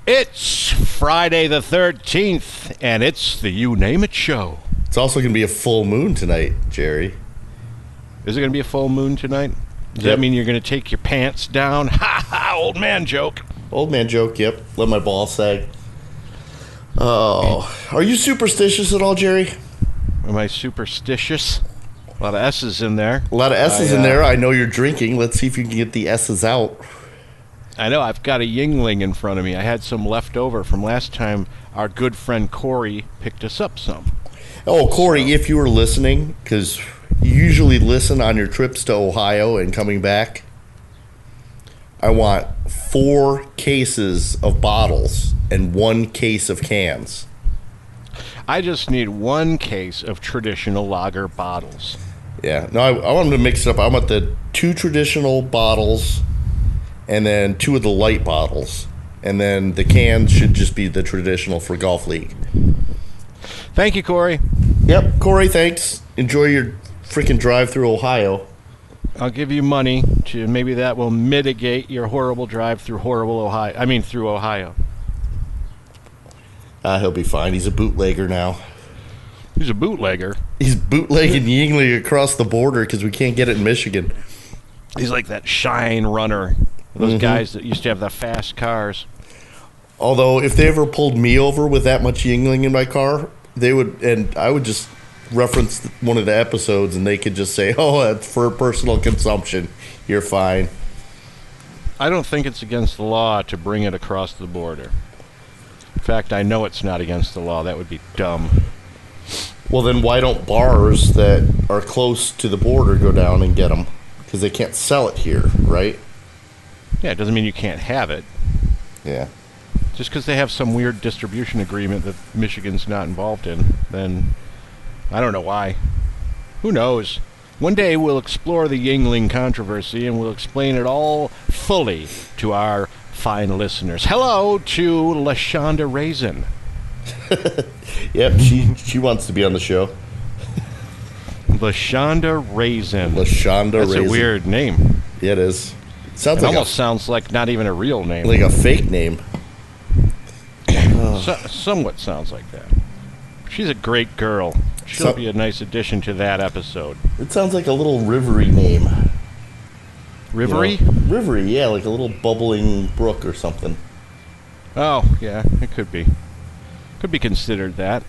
It's Friday the 13th, and it's the You Name It show. It's also going to be a full moon tonight, Jerry. Is it going to be a full moon tonight? Does that mean you're going to take your pants down? Ha ha, old man joke. Old man joke, yep. Let my balls sag. Oh, are you superstitious at all, Jerry? Am I superstitious? A lot of S's in there. A lot of S's in there. I know you're drinking. Let's see if you can get the S's out. I know. I've got a Yingling in front of me. I had some left over from last time our good friend Corey picked us up some. Oh, Corey, if you were listening, because you usually listen on your trips to Ohio and coming back, I want 4 cases of bottles and 1 case of cans. I just need 1 case of traditional lager bottles. Yeah. No, I want them to mix it up. I want the 2 traditional bottles and then 2 of the light bottles. And then the cans should just be the traditional for Golf League. Thank you, Corey. Yep, Corey, thanks. Enjoy your freaking drive through Ohio. I'll give you money to maybe that will mitigate your horrible drive through through Ohio. He'll be fine. He's a bootlegger now. He's a bootlegger. He's bootlegging Yingling across the border because we can't get it in Michigan. He's like that Shine runner. Those guys that used to have the fast cars. Although, if they ever pulled me over with that much Yingling in my car, they would, and I would just reference one of the episodes, and they could just say, "Oh, that's for personal consumption. You're fine." I don't think it's against the law to bring it across the border. In fact, I know it's not against the law. That would be dumb. Well, then why don't bars that are close to the border go down and get them? Because they can't sell it here, right? Yeah, it doesn't mean you can't have it. Yeah. Just because they have some weird distribution agreement that Michigan's not involved in, then I don't know why. Who knows? One day we'll explore the Yingling controversy and we'll explain it all fully to our fine listeners. Hello to LaShonda Raisin. Yep, she wants to be on the show. LaShonda Raisin. LaShonda Raisin. That's a weird name. Yeah, it is. Sounds it like almost sounds like not even a real name. Like a fake name. Somewhat sounds like that. She's a great girl. She'll be a nice addition to that episode. It sounds like a little rivery name. Rivery? You know? Rivery, yeah, like a little bubbling brook or something. Oh, yeah, it could be. Could be considered that.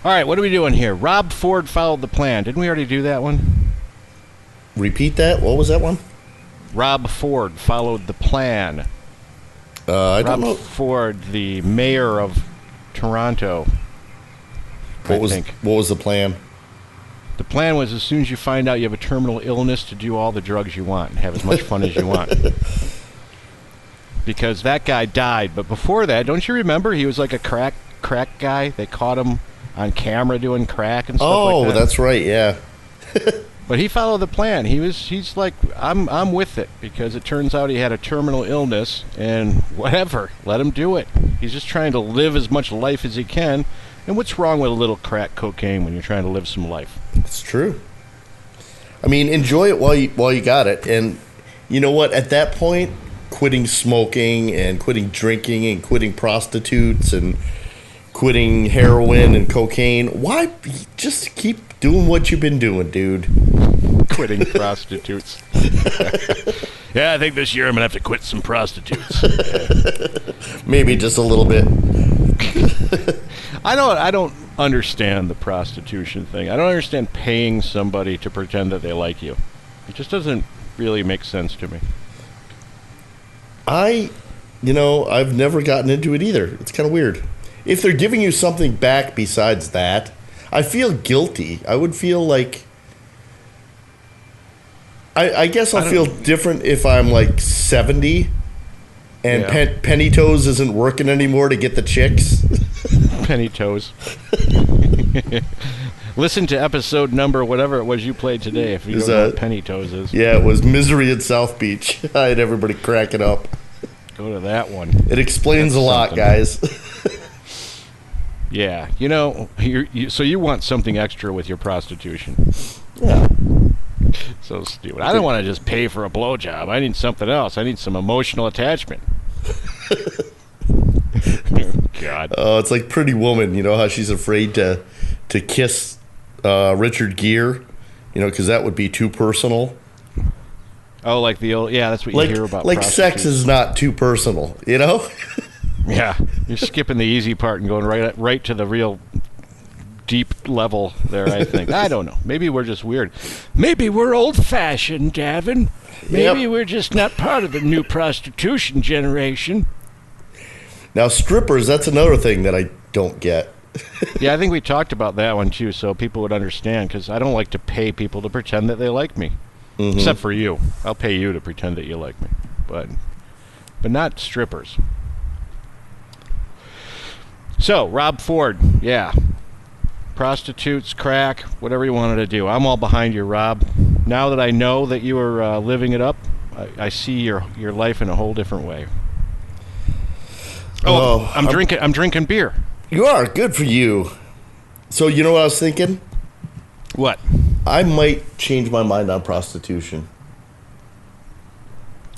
All right, what are we doing here? Rob Ford followed the plan. Didn't we already do that one? Repeat that? What was that one? Rob Ford followed the plan. I don't know. Rob Ford, the mayor of Toronto. What was the plan? The plan was as soon as you find out you have a terminal illness to do all the drugs you want and have as much fun as you want. Because that guy died. But before that, don't you remember? He was like a crack guy. They caught him on camera doing crack and stuff like that. Oh, that's right, yeah. But he followed the plan. He's like, I'm with it, because it turns out he had a terminal illness, and whatever, let him do it. He's just trying to live as much life as he can. And what's wrong with a little crack cocaine when you're trying to live some life? It's true. I mean, enjoy it while you got it. And you know what? At that point, quitting smoking and quitting drinking and quitting prostitutes and quitting heroin and cocaine, why just keep doing what you've been doing, dude? Quitting prostitutes. Yeah, I think this year I'm going to have to quit some prostitutes. Maybe just a little bit. I don't understand the prostitution thing. I don't understand paying somebody to pretend that they like you. It just doesn't really make sense to me. I've never gotten into it either. It's kind of weird. If they're giving you something back besides that, I feel guilty. I would feel like... I guess I'll feel different if I'm like 70 and Penny Toes isn't working anymore to get the chicks. Penny Toes. Listen to episode number, whatever it was you played today, if you don't know what Penny Toes is. Yeah, it was Misery at South Beach. I had everybody cracking up. Go to that one. It explains a lot, guys. Yeah, so you want something extra with your prostitution. Yeah. So stupid. I don't want to just pay for a blowjob. I need something else. I need some emotional attachment. God. Oh, it's like Pretty Woman. You know how she's afraid to kiss Richard Gere, because that would be too personal. Oh, like the old, yeah, that's what you hear about like sex prostitutes. is not too personal, Yeah, you're skipping the easy part and going right to the real deep level there, I think. I don't know. Maybe we're just weird. Maybe we're old-fashioned, Davin. Maybe we're just not part of the new prostitution generation. Now, strippers, that's another thing that I don't get. Yeah, I think we talked about that one, too, so people would understand, because I don't like to pay people to pretend that they like me. Mm-hmm. Except for you. I'll pay you to pretend that you like me. But not strippers. So, Rob Ford, yeah. Prostitutes, crack, whatever you wanted to do. I'm all behind you, Rob. Now that I know that you are living it up, I see your life in a whole different way. Oh, I'm drinking beer. You are. Good for you. So, you know what I was thinking? What? I might change my mind on prostitution.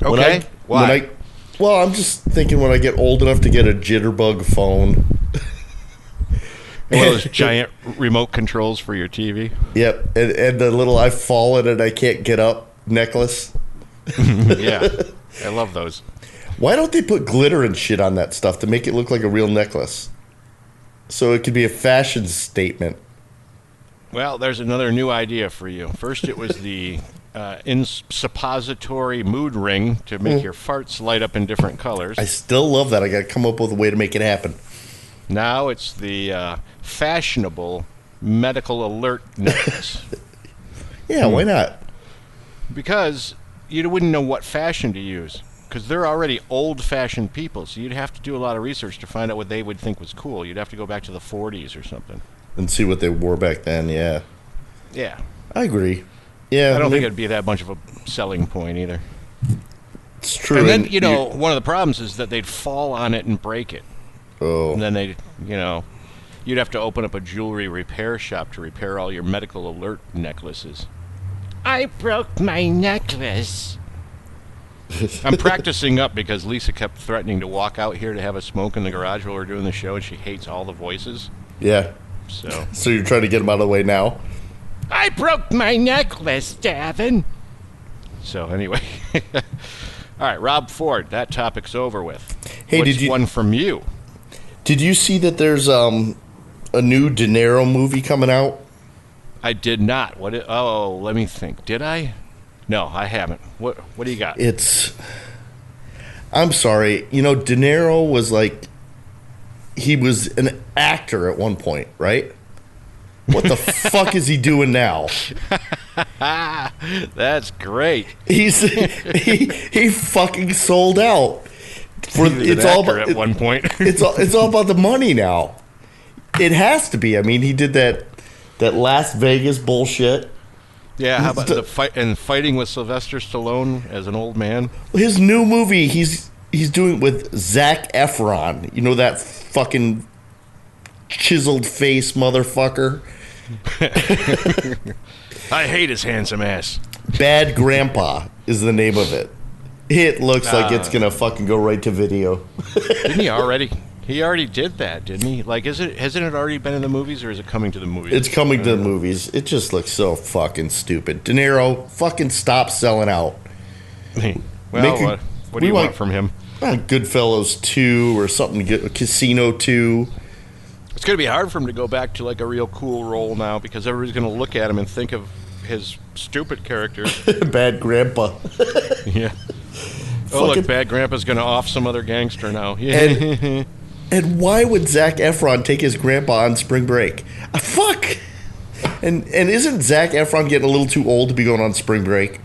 Okay. Why? Well, I'm just thinking when I get old enough to get a jitterbug phone. One of those giant remote controls for your TV. Yep, and the little I've fallen and I can't get up necklace. Yeah, I love those. Why don't they put glitter and shit on that stuff to make it look like a real necklace? So it could be a fashion statement. Well, there's another new idea for you. First, it was the suppository mood ring to make your farts light up in different colors. I still love that. I got to come up with a way to make it happen. Now it's the fashionable medical alert necklace. Yeah, why not? Because you wouldn't know what fashion to use. Because they're already old-fashioned people, so you'd have to do a lot of research to find out what they would think was cool. You'd have to go back to the 40s or something. And see what they wore back then, yeah. Yeah. I agree. Yeah. I don't think it'd be that much of a selling point either. It's true. And then, one of the problems is that they'd fall on it and break it. Oh. And then you'd have to open up a jewelry repair shop to repair all your medical alert necklaces. I broke my necklace. I'm practicing up because Lisa kept threatening to walk out here to have a smoke in the garage while we're doing the show, and she hates all the voices. Yeah. So you're trying to get them out of the way now? I broke my necklace, Davin. So anyway. All right, Rob Ford, that topic's over with. Hey, What's one from you? Did you see that there's a new De Niro movie coming out? I did not. Let me think. Did I? No, I haven't. What do you got? I'm sorry. De Niro was he was an actor at one point, right? What the fuck is he doing now? That's great. He fucking sold out. It's all about at one point. it's all about the money now. It has to be. I mean, he did that Las Vegas bullshit. Yeah, how about fighting with Sylvester Stallone as an old man? His new movie, he's doing with Zac Efron. You know that fucking chiseled face motherfucker? I hate his handsome ass. Bad Grandpa is the name of it. It looks like it's gonna fucking go right to video. Didn't he already? He already did that, didn't he? Hasn't it already been in the movies, or is it coming to the movies? It's coming to the movies. It just looks so fucking stupid. De Niro, fucking stop selling out. Well, what do you want from him? Goodfellas 2 or something. Casino 2. It's going to be hard for him to go back to a real cool role now because everybody's going to look at him and think of his stupid characters. Bad Grandpa. Yeah. Oh, look, Bad Grandpa's going to off some other gangster now. Yeah. And why would Zac Efron take his grandpa on spring break? Fuck! And isn't Zac Efron getting a little too old to be going on spring break?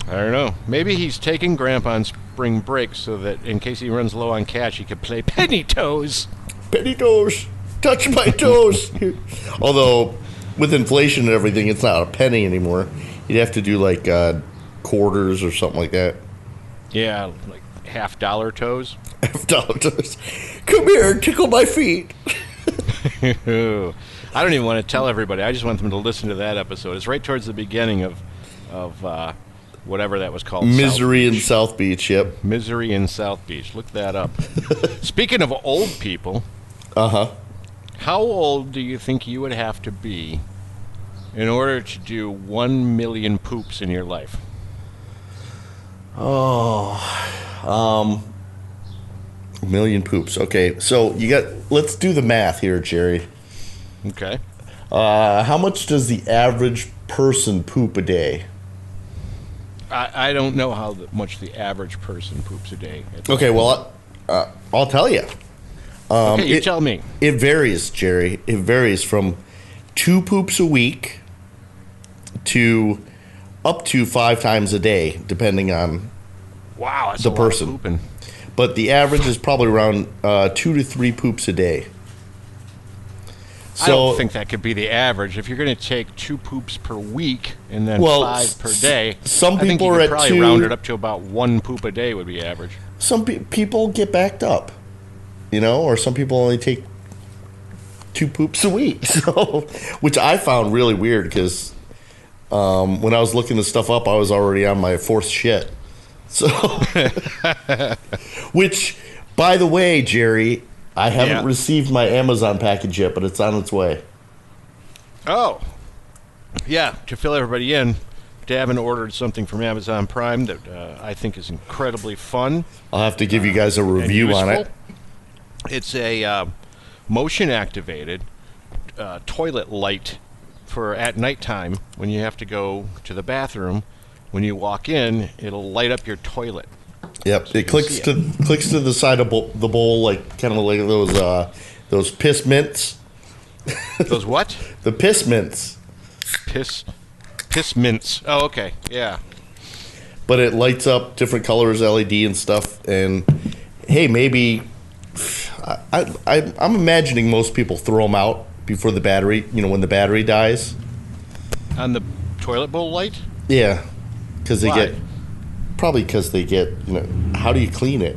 I don't know. Maybe he's taking Grandpa on spring break so that in case he runs low on cash, he could play Penny Toes. Penny Toes. Touch my toes. Although, with inflation and everything, it's not a penny anymore. You'd have to do quarters or something like that. Yeah, like $half toes. $half toes. Come here, tickle my feet. I don't even want to tell everybody. I just want them to listen to that episode. It's right towards the beginning of whatever that was called. Misery in South Beach, yep. Misery in South Beach. Look that up. Speaking of old people, Uh-huh. How old do you think you would have to be in order to do 1 million poops in your life? Oh, a million poops. Okay, so let's do the math here, Jerry. Okay. How much does the average person poop a day? I don't know how much the average person poops a day. Okay, well, I'll tell you. Okay, you tell me. It varies, Jerry. It varies from 2 poops a week to up to 5 times a day, depending on Wow, that's the a lot person. of pooping. But the average is probably around 2 to 3 poops a day. I don't think that could be the average. If you're going to take 2 poops per week and then 5 per day, some I think people you are could at probably 2. round it up to about 1 poop a day would be average. Some people get backed up, or some people only take 2 poops a week. So, which I found really weird because when I was looking this stuff up, I was already on my 4th shit. So, which, by the way, Jerry, I haven't received my Amazon package yet, but it's on its way. Oh, yeah. To fill everybody in, Davin ordered something from Amazon Prime that I think is incredibly fun. I'll have to give you guys a review on it. It's a motion-activated toilet light for at nighttime when you have to go to the bathroom. When you walk in, it'll light up your toilet. Yep, So it clicks to the side of the bowl, like kind of like those piss mints. Those what? The piss mints. Piss mints. Oh, okay. Yeah. But it lights up different colors, LED and stuff. And hey, maybe I'm imagining most people throw them out before the battery. When the battery dies. On the toilet bowl light? Yeah, because they Why? get. How do you clean it?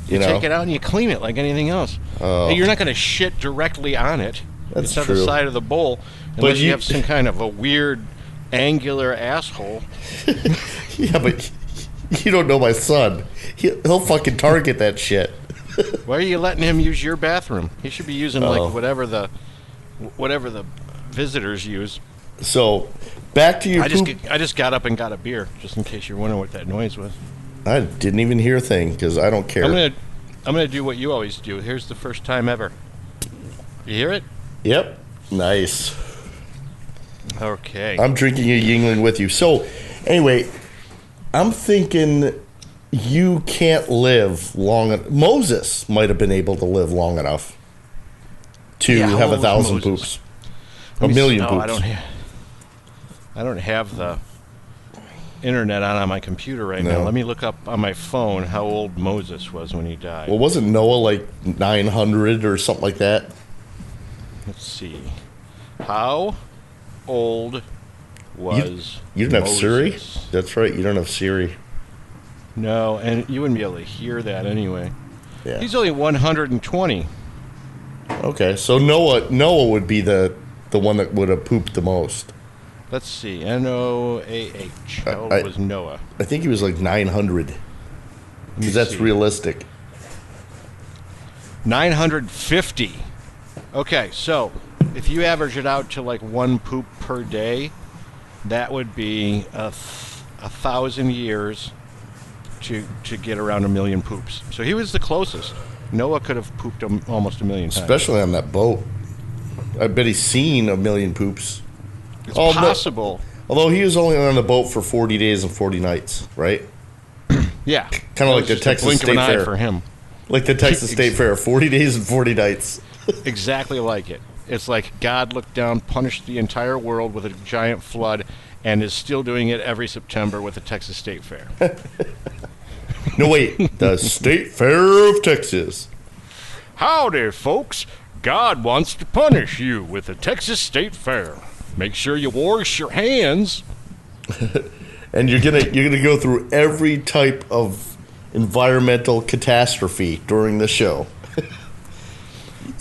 You take it out and you clean it like anything else. Oh. You're not going to shit directly on it. That's it's on true. the side of the bowl, But unless you have some kind of a weird angular asshole. Yeah, but you don't know my son. He'll fucking target that shit. Why are you letting him use your bathroom? He should be using like whatever the visitors use. So, back to your I just got up and got a beer, just in case you're wondering what that noise was. I didn't even hear a thing because I don't care. I'm gonna do what you always do. Here's the first time ever. You hear it? Yep. Nice. Okay. I'm drinking a Yingling with you. So, anyway, I'm thinking you can't live long. Moses might have been able to live long enough to how have old was 1,000 Moses? poops. Let A me see. million No, poops. I don't have the internet on my computer right No. now. Let me look up on my phone how old Moses was when he died. Well, wasn't Noah like 900 or something like that? Let's see. How old was You don't have Moses? Siri? That's right. You don't have Siri. No, and you wouldn't be able to hear that anyway. Yeah. He's only 120. Okay, so Noah would be the one that would have pooped the most. Let's see. Noah. How old was Noah? I think he was like 900. Because that's see. realistic. 950. Okay, so if you average it out to like 1 poop per day, that would be 1,000 years to get around 1 million poops. So he was the closest. Noah could have pooped almost 1 million times. Especially on that boat. I bet he's seen 1 million poops. It's possible. Although he was only on the boat for 40 days and 40 nights, right? Yeah. Kind of like It the was just a Texas blink of State an eye Fair. for him. Like the Texas State Fair, 40 days and 40 nights. Exactly like it. It's like God looked down, punished the entire world with a giant flood, and is still doing it every September with the Texas State Fair. No, wait. The State Fair of Texas. Howdy, folks. God wants to punish you with the Texas State Fair. Make sure you wash your hands. And you're gonna go through every type of environmental catastrophe during the show.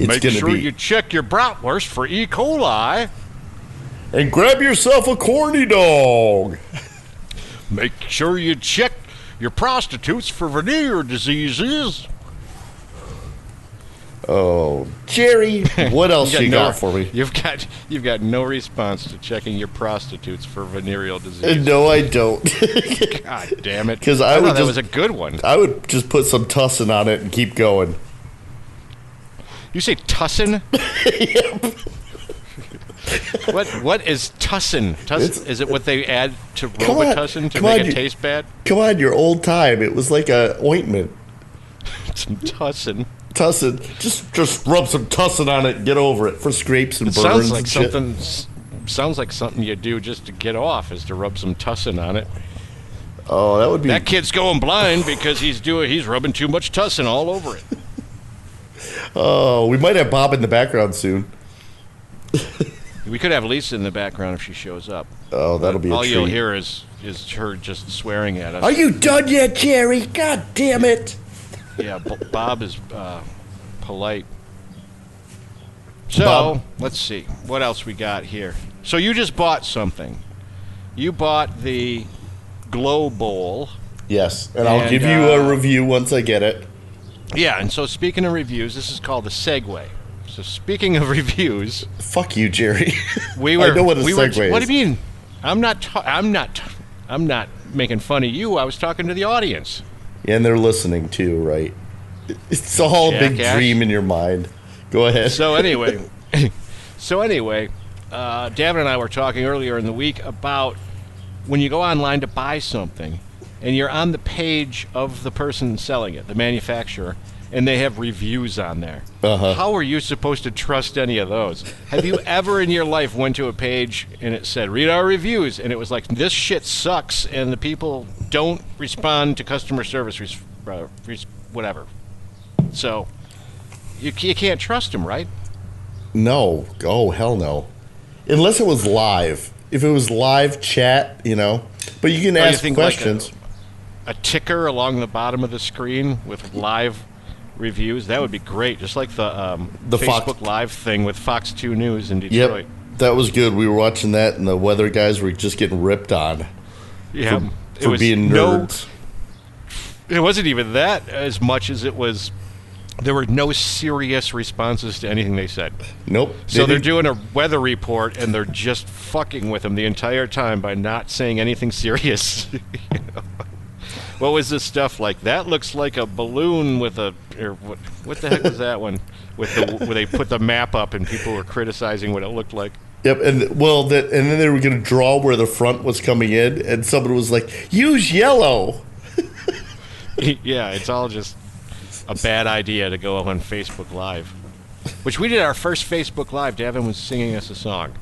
Make sure you check your bratwurst for E. coli. And grab yourself a corny dog. Make sure you check your prostitutes for venereal diseases. Oh, Jerry, what else you got for me? You've got no response to checking your prostitutes for venereal disease. No, I don't. God damn it! Because I thought that was a good one. I would just put some tussin on it and keep going. You say tussin? Yep. What is tussin? Is it what they add to Robitussin to make it taste bad? Come on, your old time. It was like a ointment. Some tussin. Tussin. Just rub some tussin on it and get over it for scrapes and burns. Sounds like something you do just to get off, is to rub some tussin on it. Oh, that would be. That kid's going blind because he's rubbing too much tussin all over it. Oh, we might have Bob in the background soon. We could have Lisa in the background if she shows up. Oh, that'll be a treat. All you'll hear is her just swearing at us. Are you done yet, Jerry? God damn it. Yeah, Bob is polite. So, Bob. Let's see. What else we got here? So you just bought something. You bought the Glow Bowl. Yes, and I'll give you a review once I get it. Yeah, and so speaking of reviews, this is called the segue. So speaking of reviews, fuck you, Jerry. I know what a segue is. What do you mean? I'm not making fun of you. I was talking to the audience. Yeah, and they're listening too, right? It's all a big dream in your mind. Go ahead. So anyway, Davin and I were talking earlier in the week about when you go online to buy something, and you're on the page of the person selling it, the manufacturer, and they have reviews on there. Uh-huh. How are you supposed to trust any of those? Have you ever in your life went to a page and it said, read our reviews, and it was like, this shit sucks, and the people don't respond to customer service, whatever. So, you can't trust them, right? No. Oh, hell no. Unless it was live. If it was live chat, But you can ask questions. Like a ticker along the bottom of the screen with live reviews, that would be great. Just like the Facebook Live thing with Fox 2 News in Detroit. Yep, that was good. We were watching that, and the weather guys were just getting ripped on. Yeah, for being nerds. It wasn't even that as much as it was. There were no serious responses to anything they said. Nope. So they're doing a weather report, and they're just fucking with them the entire time by not saying anything serious. What was this stuff like? That looks like a balloon with a... What the heck was that one? Where they put the map up and people were criticizing what it looked like. Yep, and then they were going to draw where the front was coming in, and someone was like, use yellow. Yeah, it's all just a bad idea to go on Facebook Live. Which we did our first Facebook Live. Davin was singing us a song.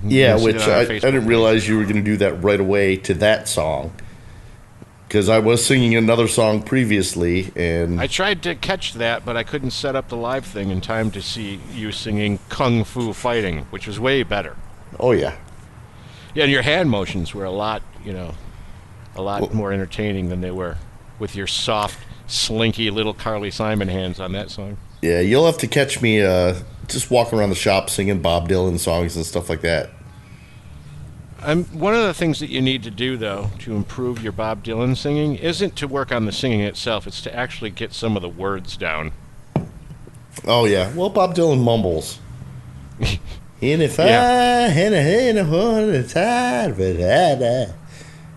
Yeah, which I didn't realize you were going to do that right away to that song. Because I was singing another song previously, and... I tried to catch that, but I couldn't set up the live thing in time to see you singing Kung Fu Fighting, which was way better. Oh, yeah. Yeah, and your hand motions were a lot more entertaining than they were with your soft, slinky little Carly Simon hands on that song. Yeah, you'll have to catch me just walking around the shop singing Bob Dylan songs and stuff like that. One of the things that you need to do, though, to improve your Bob Dylan singing isn't to work on the singing itself. It's to actually get some of the words down. Oh, yeah. Well, Bob Dylan mumbles. In a fire, in a horn, tide,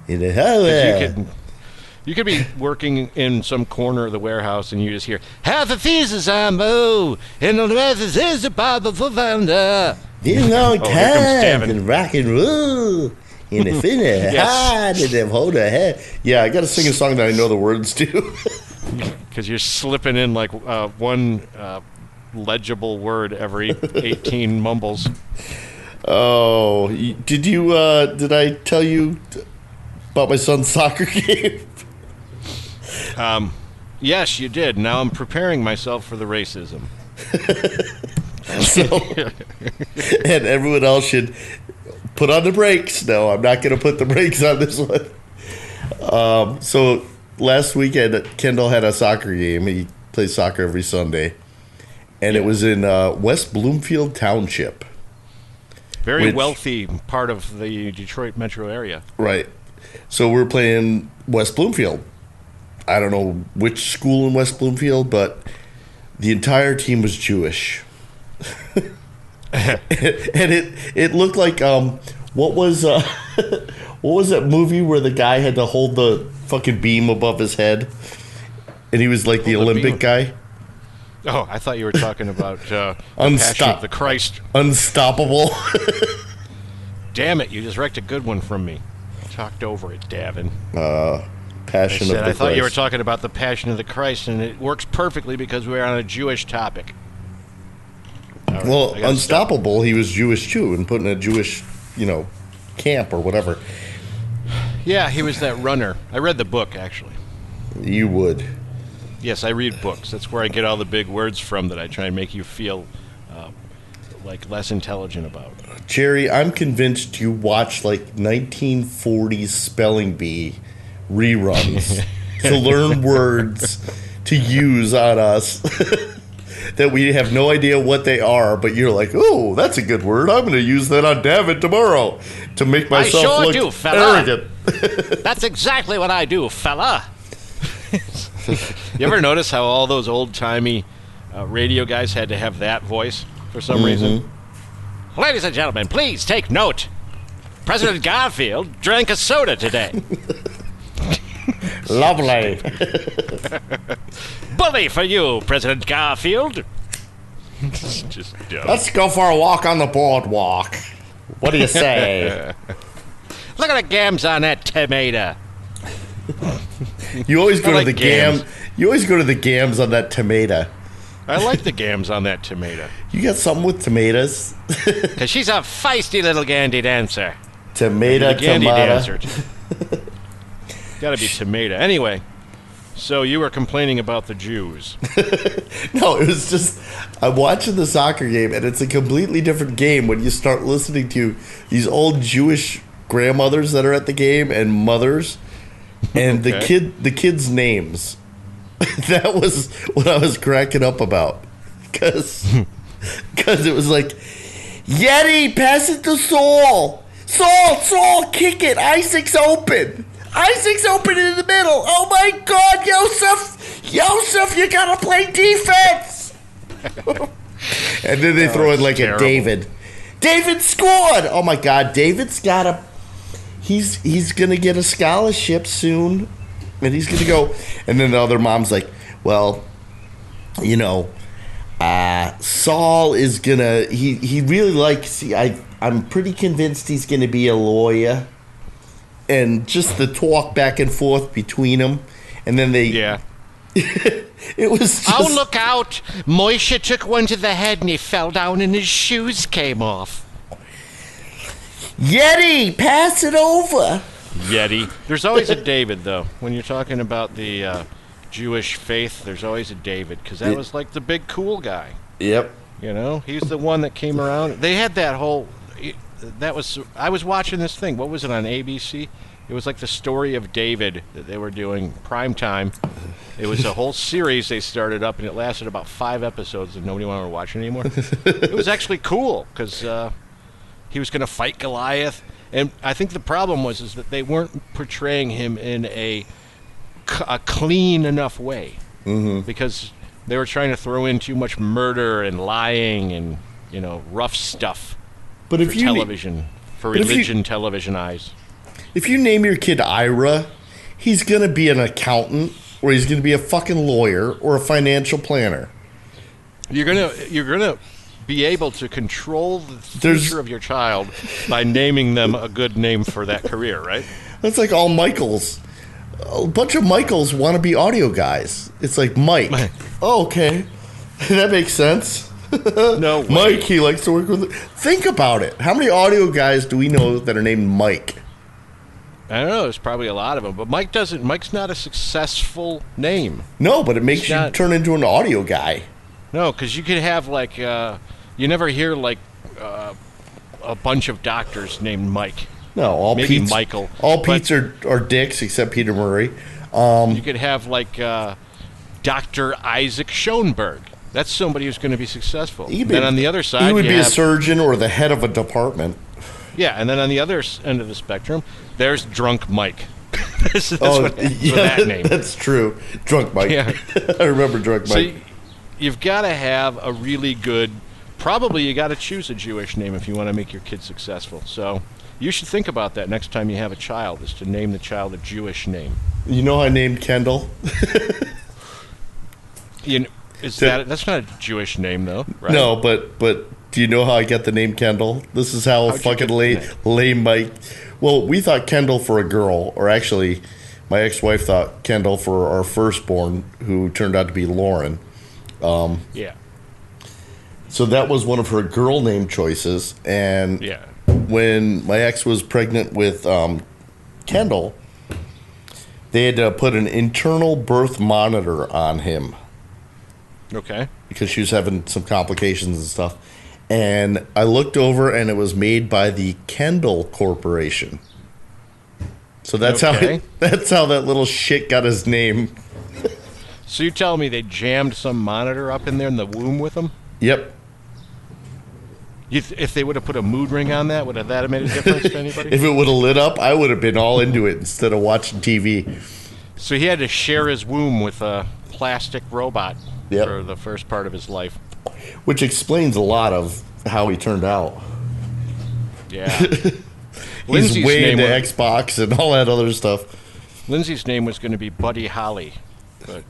in a highway. You could be working in some corner of the warehouse and you just hear, half a thesis I mow, and the rest is the Bible for founder. Been a long time in rock and roll. In a finna hide in them hold a head. Yeah, I got to sing a song that I know the words to. Because you're slipping in like one legible word every 18 mumbles. Oh, did I tell you about my son's soccer game? Yes, you did. Now I'm preparing myself for the racism. And everyone else should put on the brakes. No, I'm not going to put the brakes on this one. So last weekend, Kendall had a soccer game. He plays soccer every Sunday. And it was in West Bloomfield Township. Very wealthy part of the Detroit metro area. Right. So we're playing West Bloomfield. I don't know which school in West Bloomfield, but the entire team was Jewish. and it looked like what was that movie where the guy had to hold the fucking beam above his head, and he was like the Olympic guy. Oh, I thought you were talking about the Passion of the Christ. Unstoppable. Damn it! You just wrecked a good one from me. Talked over it, Davin. Passion of the Christ. I thought you were talking about the Passion of the Christ, and it works perfectly because we're on a Jewish topic. Right, well, Unstoppable, he was Jewish too, and put in a Jewish, camp or whatever. Yeah, he was that runner. I read the book, actually. You would. Yes, I read books. That's where I get all the big words from that I try and make you feel like less intelligent about. Jerry, I'm convinced you watch like 1940s spelling bee reruns to learn words to use on us that we have no idea what they are, but you're like, oh, that's a good word. I'm going to use that on David tomorrow to make myself look arrogant. That's exactly what I do, fella. You ever notice how all those old-timey radio guys had to have that voice for some reason? Ladies and gentlemen, please take note. President Garfield drank a soda today. Lovely. Bully for you, President Garfield. Just dumb. Let's go for a walk on the boardwalk. What do you say? Look at the gams on that tomato. You always go to the gams. You always go to the gams on that tomato. I like the gams on that tomato. You got something with tomatoes? Because she's a feisty little gandy dancer. Tomato. Dancer. Gotta be tomato. Anyway, so you were complaining about the Jews. No, it was just, I'm watching the soccer game, and it's a completely different game when you start listening to these old Jewish grandmothers that are at the game and mothers, and Okay. the kids' names. That was what I was cracking up about, because it was like, Yeti, pass it to Saul. Saul, kick it. Isaac's open. Isaac's open in the middle. Oh my God, Yosef, you gotta play defense. And then they throw in like terrible. A David. David scored. Oh my God, David's got a. He's gonna get a scholarship soon, and he's gonna go. And then the other mom's like, well, Saul is gonna. He really likes. I'm pretty convinced he's gonna be a lawyer. And just the talk back and forth between them, and then they. Yeah. It was just. Oh, look out! Moishe took one to the head and he fell down and his shoes came off. Yeti, pass it over. Yeti. There's always a David, though. When you're talking about the Jewish faith, there's always a David, because that was like the big cool guy. Yep. He's the one that came around. They had that whole. I was watching this thing. What was it on ABC? It was like the story of David that they were doing prime time. It was a whole series they started up, and it lasted about 5 episodes, and nobody wanted to watch it anymore. It was actually cool because he was going to fight Goliath, and I think the problem was that they weren't portraying him in a clean enough way, because they were trying to throw in too much murder and lying and rough stuff. But if television, for religion, television eyes. If you name your kid Ira, he's going to be an accountant, or he's going to be a fucking lawyer, or a financial planner. You're gonna be able to control the future of your child by naming them a good name for that career, right? That's like all Michaels. A bunch of Michaels want to be audio guys. It's like Mike. Oh, okay. That makes sense. No way. Mike, he likes to work with. Think about it. How many audio guys do we know that are named Mike? I don't know. There's probably a lot of them, but Mike's not a successful name. No, but it makes you turn into an audio guy. No, because you could have like you never hear like a bunch of doctors named Mike. No, maybe Pete's, Michael. All Pete's are dicks except Peter Murray. You could have like Dr. Isaac Schoenberg. That's somebody who's going to be successful. Then on the other side, he would be a surgeon or the head of a department. Yeah, and then on the other end of the spectrum, there's Drunk Mike. That's that name. That's true. Drunk Mike. Yeah. I remember Drunk Mike. So you've got to have a really good Probably you got to choose a Jewish name if you want to make your kid successful. So you should think about that next time you have a child, is to name the child a Jewish name. You know, I named Kendall. That's not a Jewish name though, right? No, but do you know how I got the name Kendall? This is how fucking lame my. Well, we thought Kendall for a girl, or actually, my ex-wife thought Kendall for our firstborn, who turned out to be Lauren. Yeah. So that was one of her girl name choices, and when my ex was pregnant with Kendall, they had to put an internal birth monitor on him. Okay. Because she was having some complications and stuff. And I looked over, and it was made by the Kendall Corporation. So that's how that little shit got his name. So you telling me they jammed some monitor up in there in the womb with them? Yep. If they would have put a mood ring on that, would that have made a difference to anybody? If it would have lit up, I would have been all into it instead of watching TV. So he had to share his womb with a plastic robot for the first part of his life. Which explains a lot of how he turned out. Yeah. He's way into Xbox and all that other stuff. Lindsay's name was going to be Buddy Holly, but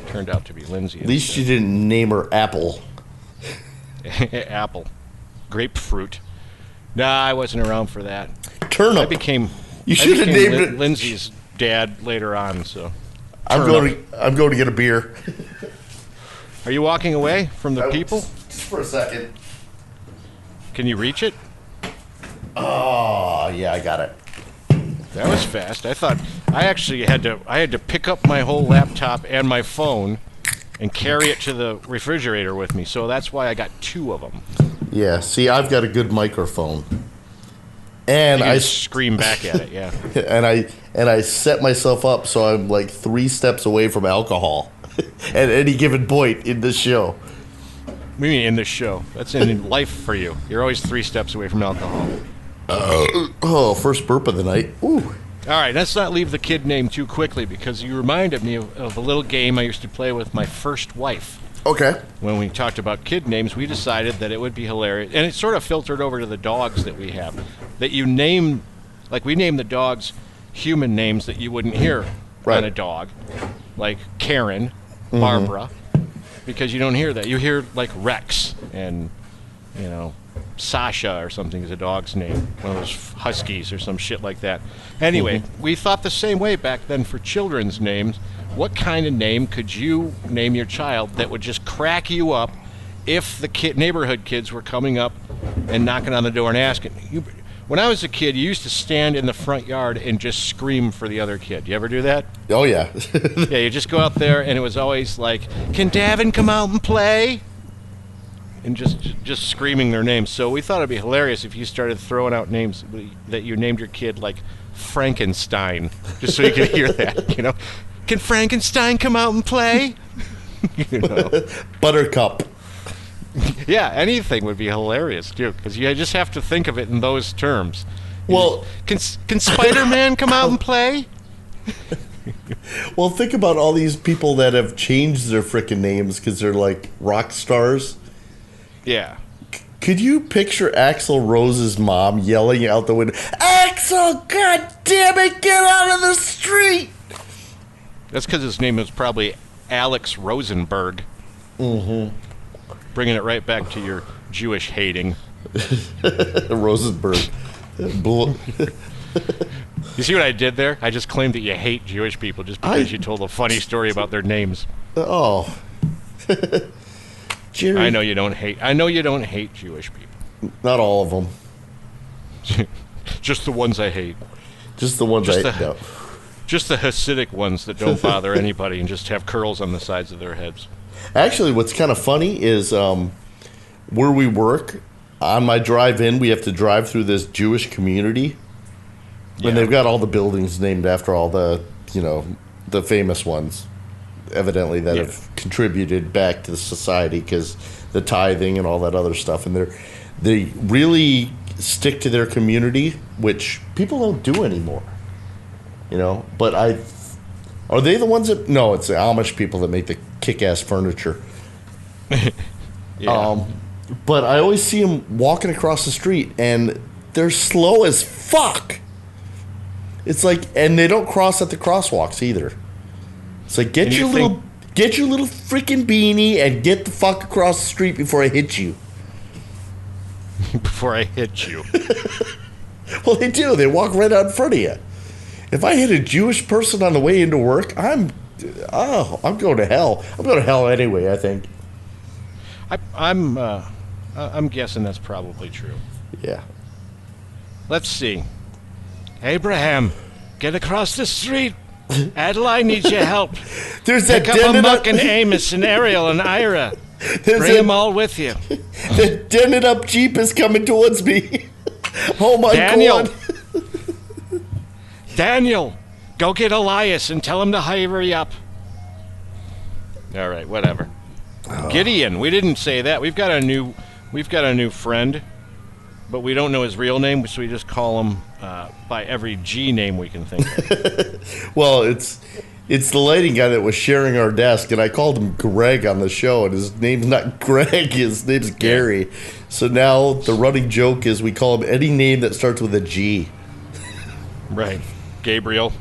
turned out to be Lindsay. At least you didn't name her Apple. Apple. Grapefruit. Nah, I wasn't around for that. Turnip. You should have named it Lindsay's dad later on. So I'm going to get a beer. Are you walking away from the people? Just for a second. Can you reach it? Oh, yeah, I got it. That was fast. I thought I actually had to pick up my whole laptop and my phone and carry it to the refrigerator with me. So that's why I got two of them. Yeah, see, I've got a good microphone. And I scream back at it, yeah. and I set myself up so I'm like 3 steps away from alcohol at any given point in this show. What do you mean in this show? That's in life for you. You're always 3 steps away from alcohol. First burp of the night. Ooh. All right, let's not leave the kid name too quickly, because you reminded me of a little game I used to play with my first wife. Okay. When we talked about kid names, we decided that it would be hilarious, and it sort of filtered over to the dogs that we have, that you name, like we name the dogs human names that you wouldn't hear on a dog, like Karen, Barbara, because you don't hear that. You hear like Rex and, Sasha or something is a dog's name, one of those huskies or some shit like that. Anyway, we thought the same way back then for children's names. What kind of name could you name your child that would just crack you up if the neighborhood kids were coming up and knocking on the door and asking? When I was a kid, you used to stand in the front yard and just scream for the other kid. You ever do that? Oh, yeah. Yeah, you just go out there, and it was always like, "Can Davin come out and play?" And just screaming their names. So we thought it'd be hilarious if you started throwing out names that you named your kid like Frankenstein, just so you could hear that, Can Frankenstein come out and play? Buttercup. Yeah, anything would be hilarious, too, because you just have to think of it in those terms. Well, can Spider-Man come out and play? Well, think about all these people that have changed their frickin' names because they're like rock stars. Yeah. Could you picture Axl Rose's mom yelling out the window, "Axl, God damn it, get out of the street!" That's because his name was probably Alex Rosenberg. Bringing it right back to your Jewish hating. Rosenberg. You see what I did there? I just claimed that you hate Jewish people just because you told a funny story about their names. Oh. Jerry. I know you don't hate Jewish people. Not all of them. Just the ones I hate. Just the ones I hate. No. Just the Hasidic ones that don't bother anybody and just have curls on the sides of their heads. Actually, what's kind of funny is where we work, on my drive in, we have to drive through this Jewish community. Yeah. And they've got all the buildings named after all the, the famous ones, evidently, that have contributed back to the society because the tithing and all that other stuff. And they really stick to their community, which people don't do anymore. But are they the ones that? No, it's the Amish people that make the kick-ass furniture. Yeah. But I always see them walking across the street, and they're slow as fuck. It's like, and they don't cross at the crosswalks either. It's like, get your little freaking beanie and get the fuck across the street before I hit you. Before I hit you. Well, they do. They walk right out in front of you. If I hit a Jewish person on the way into work, I'm going to hell. I'm going to hell anyway, I think. I'm guessing that's probably true. Yeah. Let's see. Abraham, get across the street. Adeline needs your help. There's that Pick up a Muck and Amos and Ariel and Ira. Bring them all with you. The dented up Jeep is coming towards me. Oh my God. Daniel, go get Elias and tell him to hurry up. All right, whatever. Gideon, we didn't say that. We've got a new friend, but we don't know his real name, so we just call him by every G name we can think of. Well, it's the lighting guy that was sharing our desk, and I called him Greg on the show, and his name's not Greg, his name's Gary. So now the running joke is we call him any name that starts with a G. Right. Gabriel.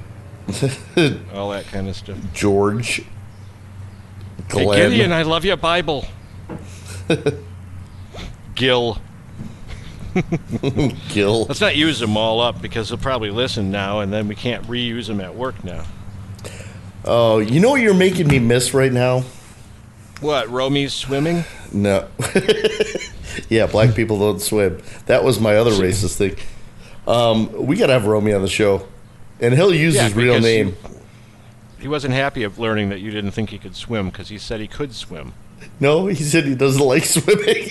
All that kind of stuff. George. Hey, Glenn. Gideon, I love your Bible. Gil. Gil. Let's not use them all up because they'll probably listen now, and then we can't reuse them at work now. Oh, you know what you're making me miss right now? What, Romy's swimming? No. Yeah, black people don't swim. That was my other racist thing. We got to have Romy on the show. And he'll use his real name. He wasn't happy of learning that you didn't think he could swim because he said he could swim. No, he said he doesn't like swimming.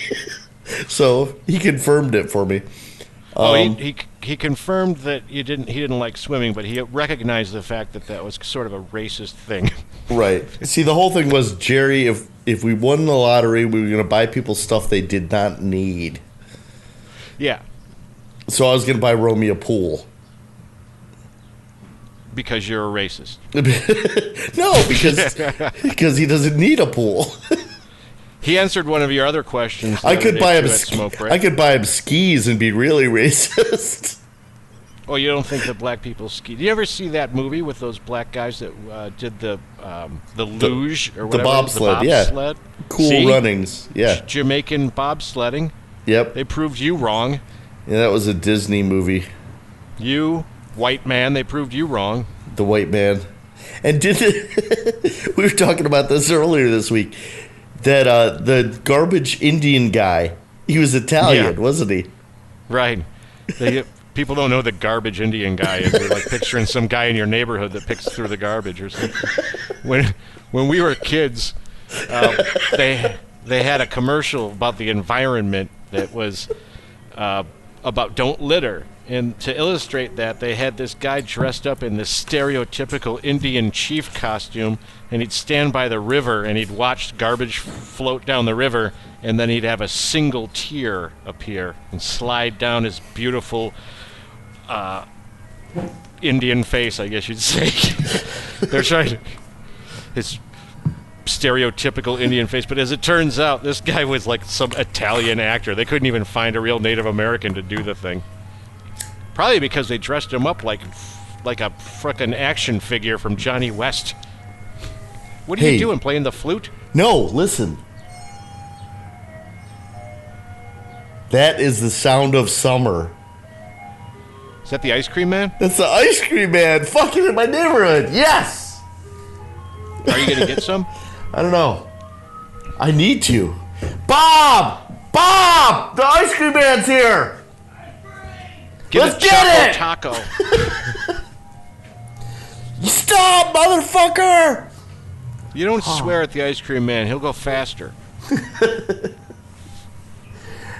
So he confirmed it for me. He confirmed that he didn't like swimming, but he recognized the fact that was sort of a racist thing. Right. See, the whole thing was, Jerry, if we won the lottery, we were going to buy people stuff they did not need. Yeah. So I was going to buy Romy a pool. Because you're a racist. No, because he doesn't need a pool. He answered one of your other questions. I could buy him skis and be really racist. Oh, you don't think that black people ski? Do you ever see that movie with those black guys that did the luge or whatever? The bobsled, yeah. Cool Runnings, yeah. Jamaican bobsledding. Yep. They proved you wrong. Yeah, that was a Disney movie. You, white man, they proved you wrong. The white man. And we were talking about this earlier this week. That the garbage Indian guy, he was Italian, wasn't he? Right. People don't know the garbage Indian guy is. They're like picturing some guy in your neighborhood that picks through the garbage or something. When we were kids, they had a commercial about the environment that was about don't litter. And to illustrate that, they had this guy dressed up in this stereotypical Indian chief costume, and he'd stand by the river, and he'd watch garbage float down the river, and then he'd have a single tear appear and slide down his beautiful Indian face, I guess you'd say. They're trying to... His stereotypical Indian face, but as it turns out, this guy was like some Italian actor. They couldn't even find a real Native American to do the thing. Probably because they dressed him up like a frickin' action figure from Johnny West. What are you doing, playing the flute? No, listen. That is the sound of summer. Is that the ice cream man? That's the ice cream man fucking in my neighborhood. Yes! Are you going to get some? I don't know. I need to. Bob! Bob! The ice cream man's here! Let's get it! Taco. Stop, motherfucker! You don't swear at the ice cream man. He'll go faster.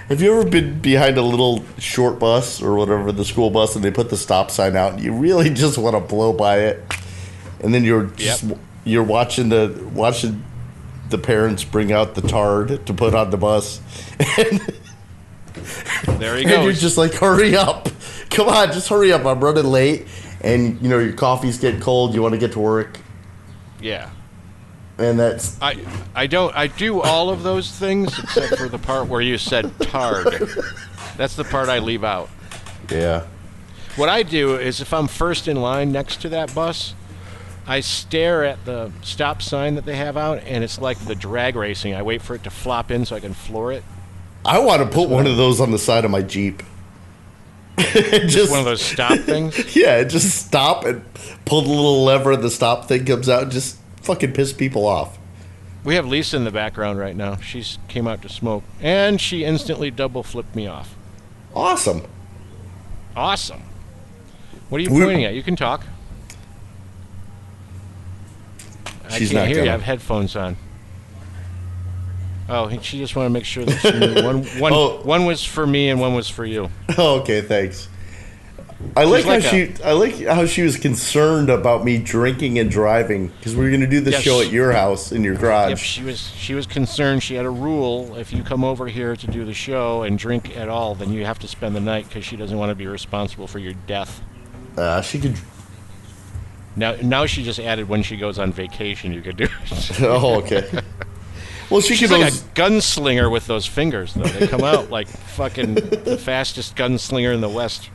Have you ever been behind a little short bus or whatever, the school bus, and they put the stop sign out, and you really just want to blow by it, and then you're watching the parents bring out the tard to put on the bus, and there he goes. And you're just like, hurry up. Come on, just hurry up. I'm running late. And, your coffee's getting cold. You want to get to work. Yeah. And that's I do all of those things except for the part where you said tard. That's the part I leave out. yeah. What I do is if I'm first in line next to that bus, I stare at the stop sign that they have out, and it's like the drag racing. I wait for it to flop in so I can floor it. I want to put one of those on the side of my Jeep. Just one of those stop things? Yeah, just stop and pull the little lever and the stop thing comes out and just fucking piss people off. We have Lisa in the background right now. She's came out to smoke, and she instantly double flipped me off. Awesome. Awesome. What are you pointing at? You can talk. She's I can't not hear gonna. you. I have headphones on. Oh, she just wanted to make sure that she knew one was for me and one was for you. Oh, okay, thanks. I like how she was concerned about me drinking and driving because we were going to do the show at your house in your garage. Yep, she was concerned. She had a rule: if you come over here to do the show and drink at all, then you have to spend the night because she doesn't want to be responsible for your death. She could. Now she just added when she goes on vacation, you could do it. Oh, okay. Well, She's like a gunslinger with those fingers, though. They come out like fucking the fastest gunslinger in the West.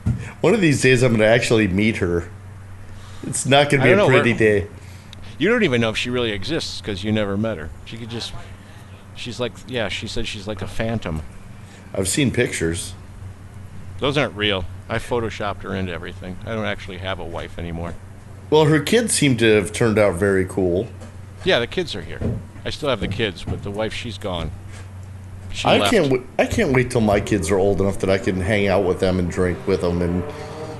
One of these days, I'm going to actually meet her. It's not going to be a pretty day. You don't even know if she really exists because you never met her. She could just... She's like... Yeah, she said she's like a phantom. I've seen pictures. Those aren't real. I photoshopped her into everything. I don't actually have a wife anymore. Well, her kids seem to have turned out very cool. Yeah, the kids are here. I still have the kids, but the wife, she's gone. She I left. I can't wait till my kids are old enough that I can hang out with them and drink with them and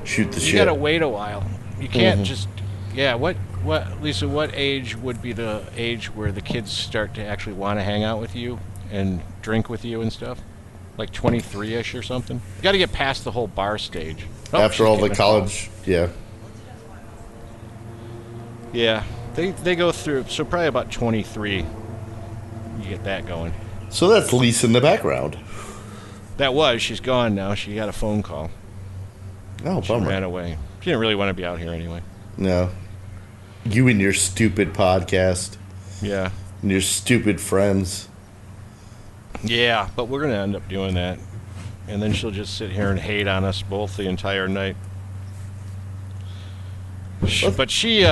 shoot the shit. You gotta wait a while. You can't just... Yeah, what, Lisa, what age would be the age where the kids start to actually want to hang out with you and drink with you and stuff? Like 23-ish or something? You gotta get past the whole bar stage. Oh, after all the college, yeah. Yeah, they go through, so probably about 23, you get that going. So that's Lisa in the background. She's gone now. She got a phone call. Oh, She bummer. ran away. She didn't really want to be out here anyway. No. You and your stupid podcast. Yeah. And your stupid friends. Yeah, but we're going to end up doing that. And then she'll just sit here and hate on us both the entire night. But she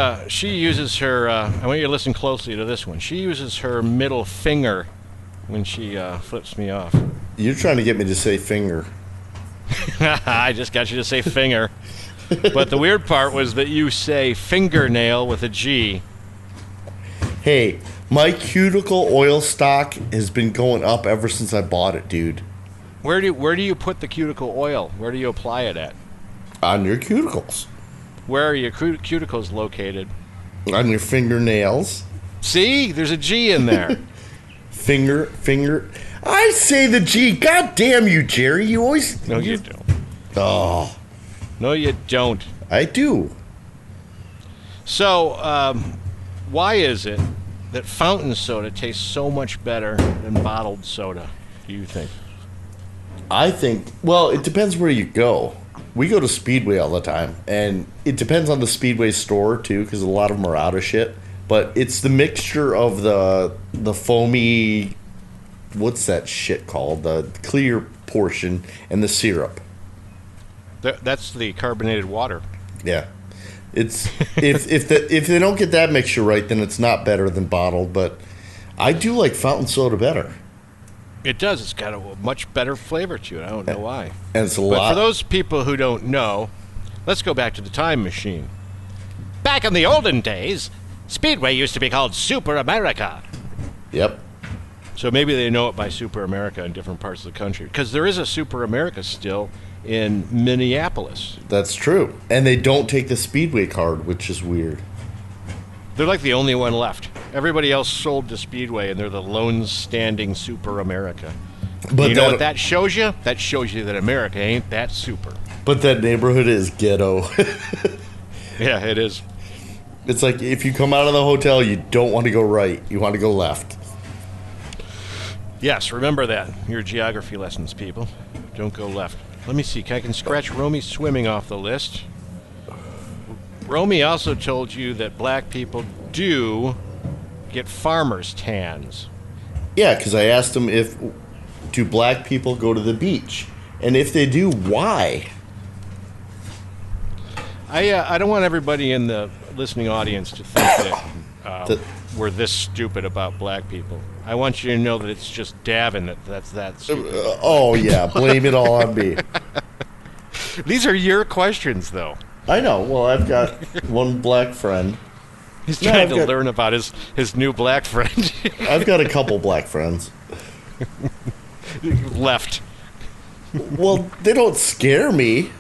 uses her, I want you to listen closely to this one. She uses her middle finger when she flips me off. You're trying to get me to say finger. I just got you to say finger. But the weird part was that you say fingernail with a G. Hey, my cuticle oil stock has been going up ever since I bought it, dude. Where do you put the cuticle oil? Where do you apply it at? On your cuticles. Where are your cuticles located? On your fingernails. See? There's a G in there. Finger. I say the G. God damn you, Jerry. You always... No, you don't. Oh. No, you don't. I do. So, why is it that fountain soda tastes so much better than bottled soda, do you think? I think... Well, it depends where you go. We go to Speedway all the time, and it depends on the Speedway store, too, because a lot of them are out of shit. But it's the mixture of the foamy... What's that shit called? The clear portion and the syrup. That's the carbonated water. Yeah. It's if they don't get that mixture right, then it's not better than bottled, but I do like fountain soda better. It does. It's got a much better flavor to it. I don't know why. And it's a But lot. for those people who don't know, let's go back to the time machine. Back in the olden days, Speedway used to be called Super America. Yep. So maybe they know it by Super America in different parts of the country. Because there is a Super America still in Minneapolis. That's true. And they don't take the Speedway card, which is weird. They're like the only one left. Everybody else sold to Speedway, and they're the lone standing Super America. But you know what that shows you? That shows you that America ain't that super. But that neighborhood is ghetto. Yeah, it is. It's like if you come out of the hotel, you don't want to go right. You want to go left. Yes, remember that. Your geography lessons, people. Don't go left. Let me see. I can scratch Romy swimming off the list. Romy also told you that black people do get farmers' tans. Yeah, because I asked them do black people go to the beach? And if they do, why? I don't want everybody in the listening audience to think that we're this stupid about black people. I want you to know that it's just Davin that's that stupid. Oh, yeah. Blame it all on me. These are your questions, though. I know. Well, I've got one black friend. He's trying to learn about his new black friend. I've got a couple black friends. Left. Well, they don't scare me.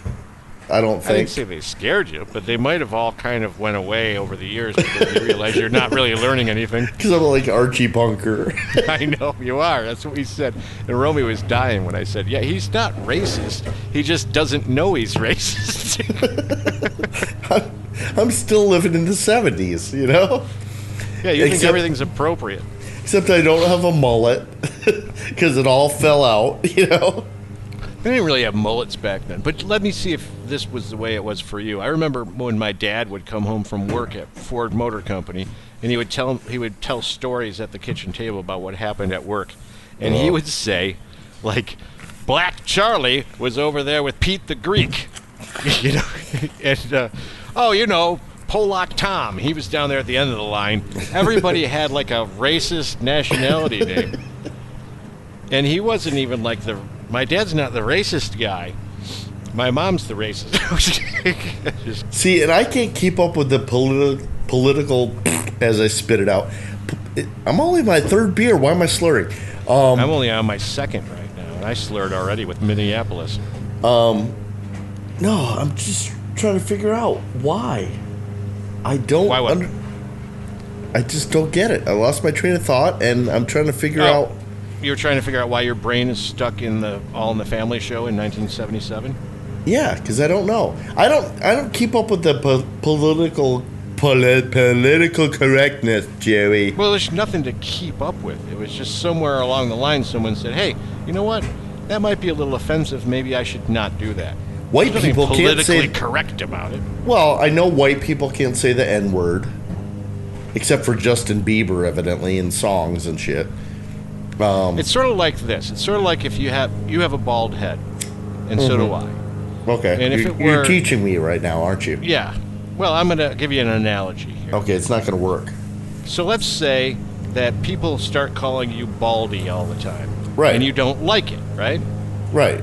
I don't think. I didn't say they scared you, but they might have all kind of went away over the years because you realize you're not really learning anything. Because I'm like Archie Bunker. I know, you are. That's what we said. And Romy was dying when I said, yeah, he's not racist. He just doesn't know he's racist. I'm still living in the 70s, you know? Yeah, you think everything's appropriate. Except I don't have a mullet because it all fell out, you know? I didn't really have mullets back then, but let me see if this was the way it was for you. I remember when my dad would come home from work at Ford Motor Company, and he would tell stories at the kitchen table about what happened at work, and he would say, like, Black Charlie was over there with Pete the Greek, you know, and Polak Tom, he was down there at the end of the line. Everybody had like a racist nationality name, and he wasn't even like my dad's not the racist guy. My mom's the racist. See, and I can't keep up with the political as I spit it out. I'm only my third beer. Why am I slurring? I'm only on my second right now, and I slurred already with Minneapolis. No, I'm just trying to figure out why. I don't. Why what? I just don't get it. I lost my train of thought, and I'm trying to figure out. You're trying to figure out why your brain is stuck in the All in the Family show in 1977? Yeah, because I don't know. I don't keep up with the political correctness, Joey. Well, there's nothing to keep up with. It was just somewhere along the line someone said, hey, you know what? That might be a little offensive. Maybe I should not do that. White people can't say... politically correct about it. Well, I know white people can't say the N-word. Except for Justin Bieber, evidently, in songs and shit. It's sort of like this. It's sort of like if you have a bald head, and so do I. Okay, and if you're teaching me right now, aren't you? Yeah. Well, I'm going to give you an analogy here. Okay, it's not going to work. So let's say that people start calling you Baldy all the time. Right. And you don't like it, right? Right.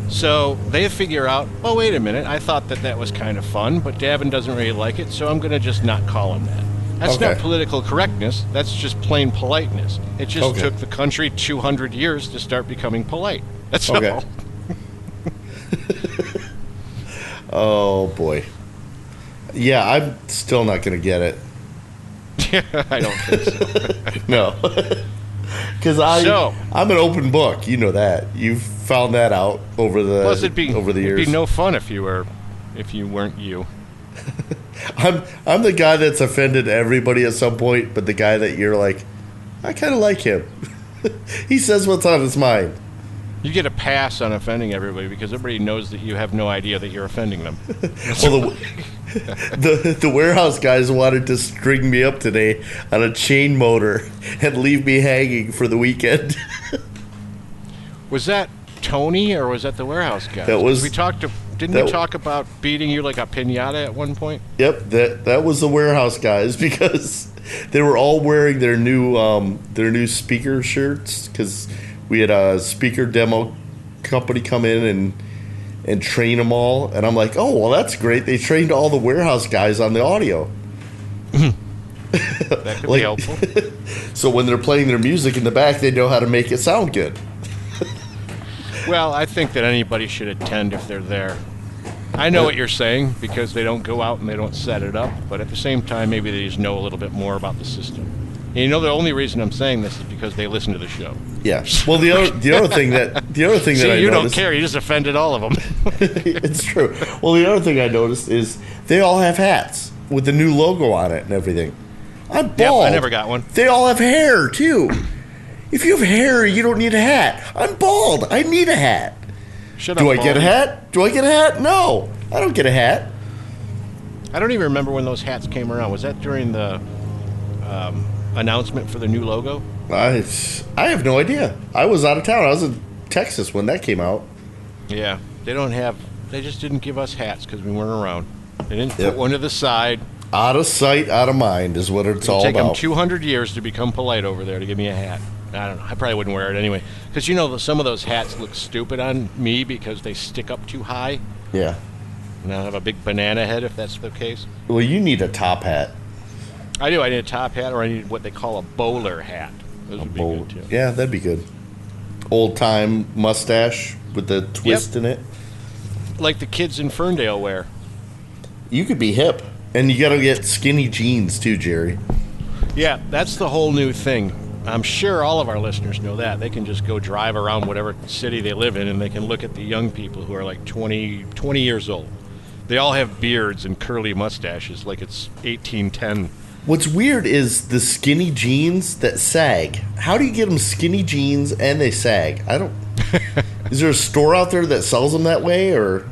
So they figure out, oh, wait a minute, I thought that was kind of fun, but Davin doesn't really like it, so I'm going to just not call him that. That's not political correctness. That's just plain politeness. It just took the country 200 years to start becoming polite. That's all. Oh, boy. Yeah, I'm still not going to get it. I don't think so. No. Because I'm an open book. You know that. You've found that out over the years. It'd be no fun if you weren't you. I'm the guy that's offended everybody at some point, but the guy that you're like, I kind of like him. He says what's on his mind. You get a pass on offending everybody because everybody knows that you have no idea that you're offending them. Well, the warehouse guys wanted to string me up today on a chain motor and leave me hanging for the weekend. Was that Tony or was that the warehouse guy? That was. Didn't we talk about beating you like a piñata at one point? Yep, that was the warehouse guys because they were all wearing their new speaker shirts because we had a speaker demo company come in and train them all, and I'm like, oh well, that's great. They trained all the warehouse guys on the audio. That could be helpful. So when they're playing their music in the back, they know how to make it sound good. Well, I think that anybody should attend if they're there. I know what you're saying because they don't go out and they don't set it up, but at the same time, maybe they just know a little bit more about the system. And you know, the only reason I'm saying this is because they listen to the show. Yeah. Well, the other thing that I you noticed, don't care. You just offended all of them. It's true. Well, the other thing I noticed is they all have hats with the new logo on it and everything. I'm bald. Yep, I never got one. They all have hair too. If you have hair, you don't need a hat. I'm bald. I need a hat. Do I get a hat? Do I get a hat? No, I don't get a hat. I don't even remember when those hats came around. Was that during the announcement for the new logo? I have no idea. I was out of town. I was in Texas when that came out. Yeah, they just didn't give us hats because we weren't around. They didn't Yep. put one to the side. Out of sight, out of mind is what it's all It'll take them about. 200 years to become polite over there to give me a hat. I don't know. I probably wouldn't wear it anyway. Because, some of those hats look stupid on me because they stick up too high. Yeah. And I have a big banana head if that's the case. Well, you need a top hat. I do. I need a top hat, or I need what they call a bowler hat. Those would be good, too. Yeah, that'd be good. Old-time mustache with the twist in it. Like the kids in Ferndale wear. You could be hip. And you got to get skinny jeans, too, Jerry. Yeah, that's the whole new thing. I'm sure all of our listeners know that. They can just go drive around whatever city they live in, and they can look at the young people who are like 20 years old. They all have beards and curly mustaches like it's 1810. What's weird is the skinny jeans that sag. How do you get them skinny jeans and they sag? I don't... Is there a store out there that sells them that way, or...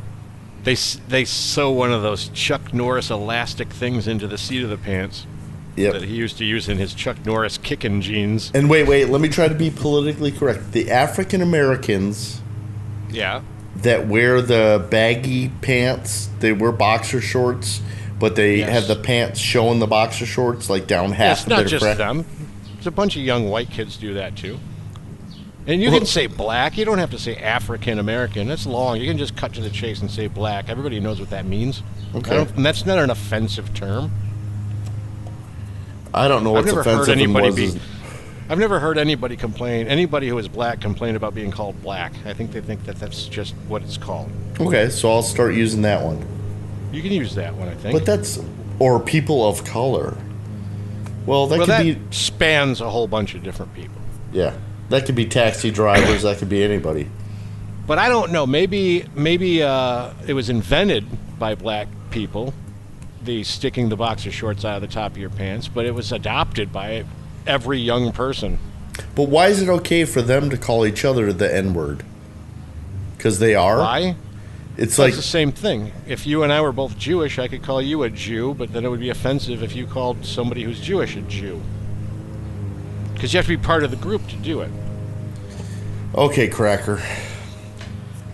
They sew one of those Chuck Norris elastic things into the seat of the pants that he used to use in his Chuck Norris kicking jeans. And wait, let me try to be politically correct. The African Americans that wear the baggy pants, they wear boxer shorts, but they have the pants showing the boxer shorts, like down half of their It's not just them. There's a bunch of young white kids do that too. And you can say black. You don't have to say African American. That's long. You can just cut to the chase and say black. Everybody knows what that means. Okay. And that's not an offensive term. I don't know what's offensive and what isn't. I've never heard anybody who is black complain about being called black. I think they think that that's just what it's called. Okay, so I'll start using that one. You can use that one, I think. But or people of color. Well, that spans a whole bunch of different people. Yeah. That could be taxi drivers. That could be anybody. But I don't know. Maybe it was invented by black people, the sticking the boxer shorts out of the top of your pants, but it was adopted by every young person. But why is it okay for them to call each other the N-word? Because they are? Why? It's the same thing. If you and I were both Jewish, I could call you a Jew, but then it would be offensive if you called somebody who's Jewish a Jew. Because you have to be part of the group to do it. Okay, Cracker.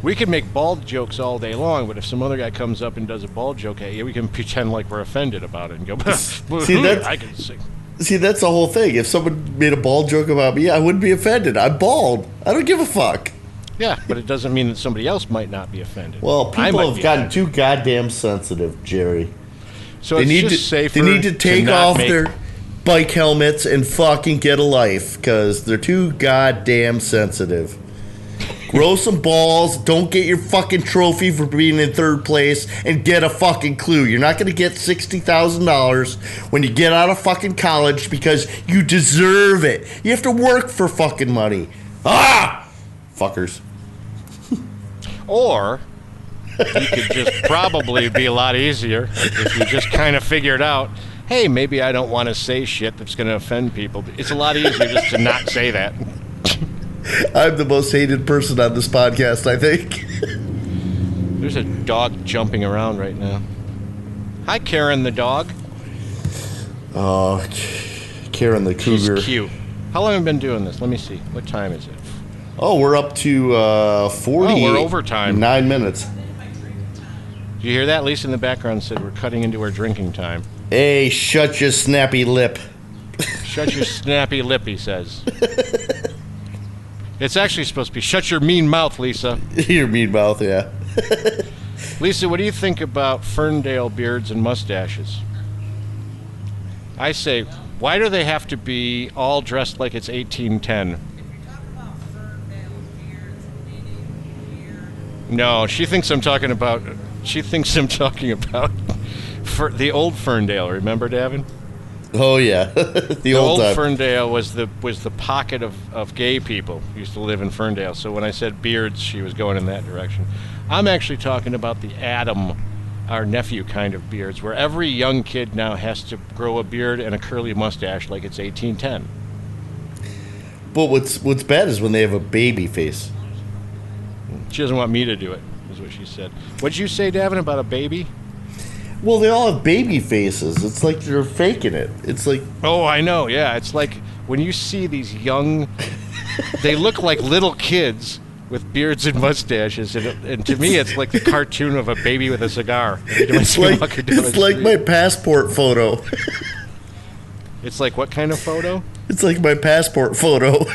We can make bald jokes all day long, but if some other guy comes up and does a bald joke at you, we can pretend like we're offended about it and go, I can sing. See, that's the whole thing. If someone made a bald joke about me, I wouldn't be offended. I'm bald. I don't give a fuck. Yeah, but it doesn't mean that somebody else might not be offended. Well, people have gotten too goddamn sensitive, Jerry. So they need to take off their bike helmets and fucking get a life, because they're too goddamn sensitive. Grow some balls, don't get your fucking trophy for being in third place, and get a fucking clue. You're not going to get $60,000 when you get out of fucking college because you deserve it. You have to work for fucking money. Fuckers. Or you could just probably be a lot easier if you just kind of figured out, hey, maybe I don't want to say shit that's going to offend people. It's a lot easier just to not say that. I'm the most hated person on this podcast, I think. There's a dog jumping around right now. Hi, Karen the dog. Oh, Karen the cougar. She's cute. How long have we been doing this? Let me see. What time is it? Oh, we're up to 40. Oh, we're overtime. 9 minutes. Did you hear that? Lisa in the background said we're cutting into our drinking time. Hey, shut your snappy lip. Shut your snappy lip, he says. It's actually supposed to be, shut your mean mouth, Lisa. Your mean mouth, yeah. Lisa, what do you think about Ferndale beards and mustaches? I say, why do they have to be all dressed like it's 1810? No, she thinks I'm talking about for the old Ferndale, remember, Davin? Oh yeah, the old Ferndale was the pocket of gay people who used to live in Ferndale. So when I said beards, she was going in that direction. I'm actually talking about the Adam, our nephew kind of beards, where every young kid now has to grow a beard and a curly mustache like it's 1810. But what's bad is when they have a baby face. She doesn't want me to do it, is what she said. What'd you say, Davin, about a baby? Well, they all have baby faces. It's like they're faking it. It's like, Oh, I know. Yeah, it's like when you see these young, they look like little kids with beards and mustaches, and to me, it's like the cartoon of a baby with a cigar. it's like my passport photo. It's like what kind of photo? It's like my passport photo.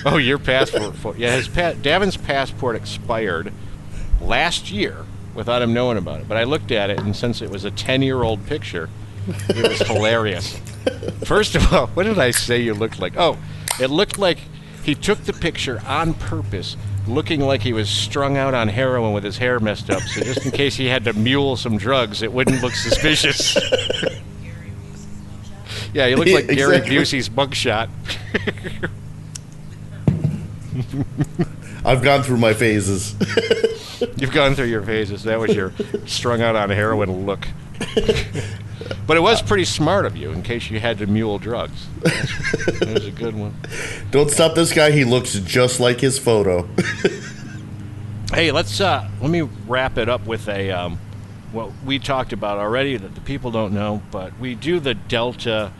Oh, your passport photo. Yeah, Davin's passport expired last year without him knowing about it. But I looked at it, and since it was a 10-year-old picture, it was hilarious. First of all, what did I say you looked like? Oh, it looked like he took the picture on purpose, looking like he was strung out on heroin with his hair messed up, so just in case he had to mule some drugs, it wouldn't look suspicious. Yeah, he looked like Gary Busey's mugshot. I've gone through my phases. You've gone through your phases. That was your strung out on heroin look. But it was pretty smart of you in case you had to mule drugs. That was a good one. Don't stop this guy. He looks just like his photo. Hey, let me wrap it up with a what we talked about already that the people don't know, but we do the Delta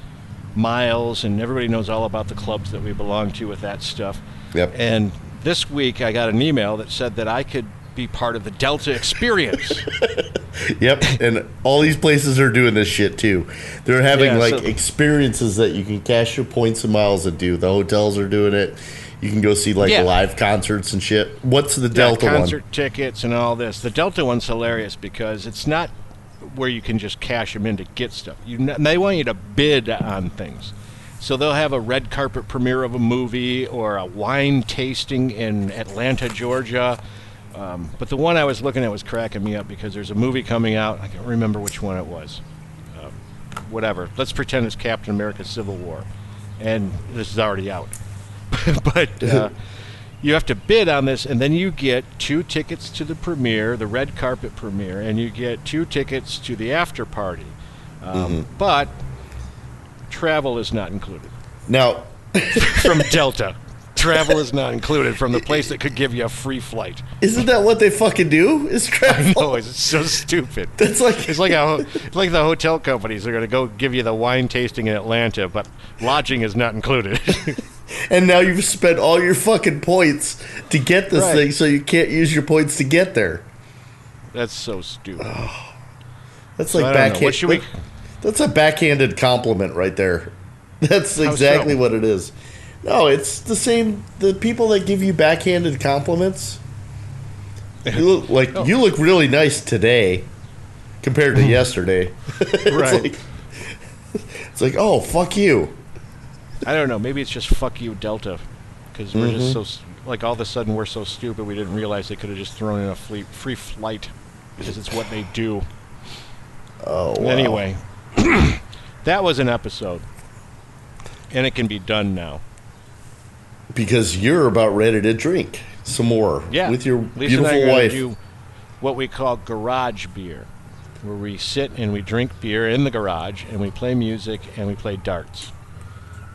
miles, and everybody knows all about the clubs that we belong to with that stuff. Yep. And this week I got an email that said that I could be part of the Delta experience. Yep, and all these places are doing this shit too. They're having experiences that you can cash your points and miles and do. The hotels are doing it. You can go see live concerts and shit. What's the Delta one? Concert tickets and all this. The Delta one's hilarious because it's not where you can just cash them in to get stuff. They want you to bid on things. So they'll have a red carpet premiere of a movie or a wine tasting in Atlanta, Georgia. But the one I was looking at was cracking me up because there's a movie coming out. I can't remember which one it was. Whatever. Let's pretend it's Captain America Civil War. And this is already out. But you have to bid on this, and then you get 2 tickets to the premiere, the red carpet premiere, and you get 2 tickets to the after party. But travel is not included. Now, from Delta. Travel is not included from the place that could give you a free flight. Isn't that what they fucking do? Is travel? I know, it's so stupid. That's like it's like the hotel companies are going to go give you the wine tasting in Atlanta, but lodging is not included. And now you've spent all your fucking points to get this thing, so you can't use your points to get there. That's so stupid. That's like backhand. That's a backhanded compliment right there. That's exactly what it is. No, it's the same. The people that give you backhanded compliments, you look really nice today compared to yesterday. Right. It's like, oh, fuck you. I don't know. Maybe it's just fuck you, Delta, because we're just so all of a sudden we're so stupid we didn't realize they could have just thrown in a free flight because it's what they do. Oh. Wow. Anyway, that was an episode, and it can be done now. Because you're about ready to drink some more with your Lisa beautiful and I wife. Do what we call garage beer, where we sit and we drink beer in the garage, and we play music and we play darts.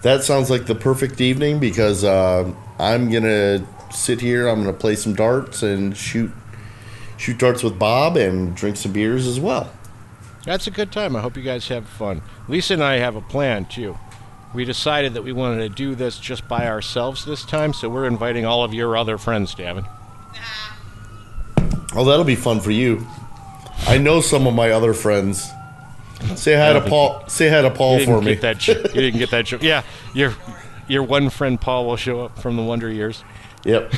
That sounds like the perfect evening because I'm going to sit here, I'm going to play some darts and shoot darts with Bob and drink some beers as well. That's a good time. I hope you guys have fun. Lisa and I have a plan, too. We decided that we wanted to do this just by ourselves this time, so we're inviting all of your other friends, Davin. Oh, that'll be fun for you. I know some of my other friends. Say hi to Paul. Say hi to Paul for me. You didn't get that. Yeah, your one friend Paul will show up from the Wonder Years. Yep.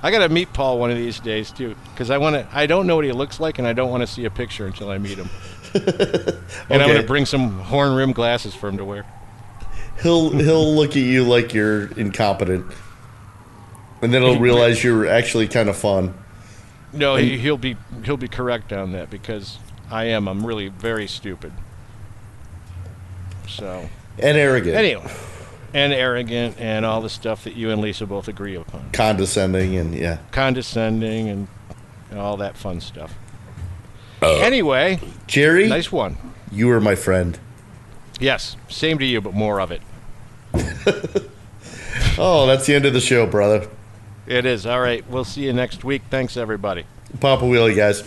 I gotta meet Paul one of these days too, because I don't know what he looks like, and I don't want to see a picture until I meet him. And I'm gonna bring some horn rimmed glasses for him to wear. He'll look at you like you're incompetent, and then he'll realize you're actually kind of fun. No, he'll be correct on that because I'm really very stupid. So. And arrogant. Anyway. And arrogant and all the stuff that you and Lisa both agree upon. Condescending and Condescending and all that fun stuff. Anyway. Jerry. Nice one. You are my friend. Yes. Same to you, but more of it. Oh, that's the end of the show, brother. It is. All right. We'll see you next week. Thanks, everybody. Papa Wheelie, guys.